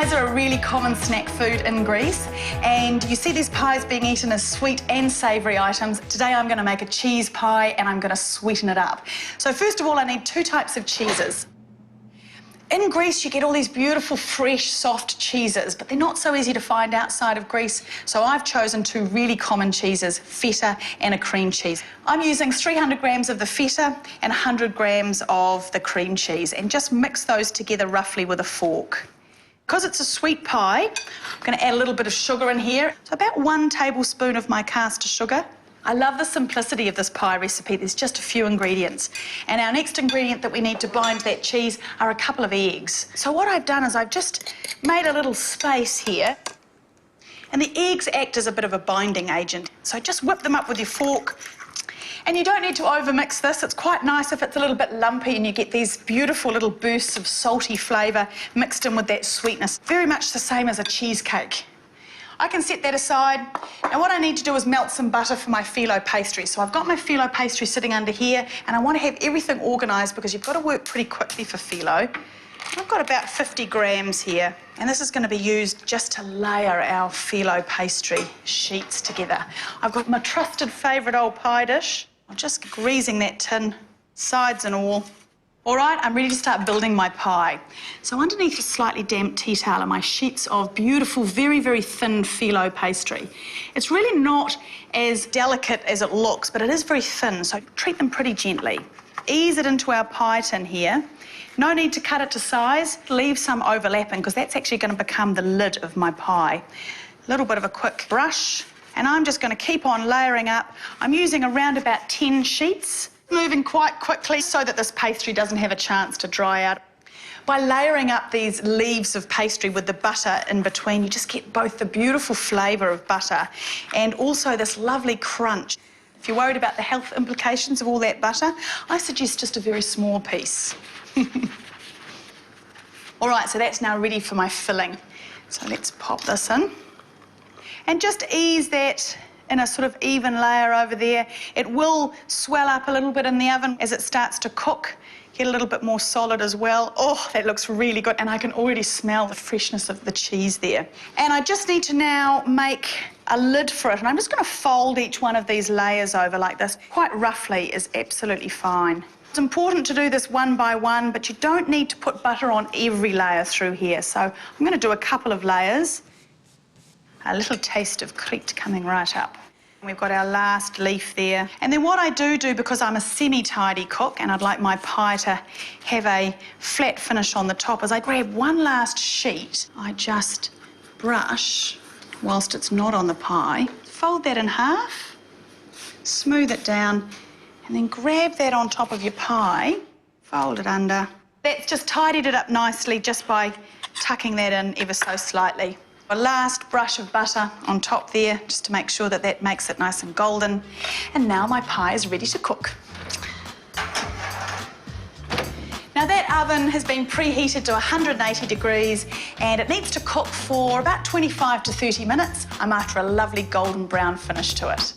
Pies are a really common snack food in Greece, and you see these pies being eaten as sweet and savoury items. Today I'm going to make a cheese pie and I'm going to sweeten it up. So first of all, I need 2 types of cheeses. In Greece, you get all these beautiful, fresh, soft cheeses, but they're not so easy to find outside of Greece, so I've chosen 2 really common cheeses, feta and a cream cheese. I'm using 300 grams of the feta and 100 grams of the cream cheese, and just mix those together roughly with a fork. Because it's a sweet pie, I'm going to add a little bit of sugar in here, so about 1 tablespoon of my caster sugar. I love the simplicity of this pie recipe. There's just a few ingredients. And our next ingredient that we need to bind that cheese are a couple of eggs. So what I've done is I've just made a little space here. And the eggs act as a bit of a binding agent. So just whip them up with your fork. And you don't need to overmix this. It's quite nice if it's a little bit lumpy and you get these beautiful little bursts of salty flavour mixed in with that sweetness. Very much the same as a cheesecake. I can set that aside. Now what I need to do is melt some butter for my phyllo pastry. So I've got my phyllo pastry sitting under here, and I want to have everything organised because you've got to work pretty quickly for phyllo. I've got about 50 grams here, and this is going to be used just to layer our phyllo pastry sheets together. I've got my trusted favourite old pie dish. I'm just greasing that tin, sides and all. All right, I'm ready to start building my pie. So underneath a slightly damp tea towel are my sheets of beautiful, very, very thin phyllo pastry. It's really not as delicate as it looks, but it is very thin, so treat them pretty gently. Ease it into our pie tin here. No need to cut it to size. Leave some overlapping, because that's actually going to become the lid of my pie. A little bit of a quick brush, and I'm just going to keep on layering up. I'm using around about 10 sheets. Moving quite quickly so that this pastry doesn't have a chance to dry out. By layering up these leaves of pastry with the butter in between, you just get both the beautiful flavour of butter and also this lovely crunch. If you're worried about the health implications of all that butter, I suggest just a very small piece. All right, so that's now ready for my filling. So let's pop this in. And just ease that in a sort of even layer over there. It will swell up a little bit in the oven as it starts to cook, get a little bit more solid as well. Oh, that looks really good, and I can already smell the freshness of the cheese there. And I just need to now make a lid for it, and I'm just going to fold each one of these layers over like this. Quite roughly is absolutely fine. It's important to do this one by one, but you don't need to put butter on every layer through here. So I'm going to do a couple of layers. A little taste of Crete coming right up. We've got our last leaf there. And then what I do, because I'm a semi-tidy cook and I'd like my pie to have a flat finish on the top, is I grab one last sheet. I just brush whilst it's not on the pie. Fold that in half, smooth it down, and then grab that on top of your pie, fold it under. That's just tidied it up nicely just by tucking that in ever so slightly. A last brush of butter on top there, just to make sure that that makes it nice and golden. And now my pie is ready to cook. Now that oven has been preheated to 180 degrees and it needs to cook for about 25 to 30 minutes. I'm after a lovely golden brown finish to it.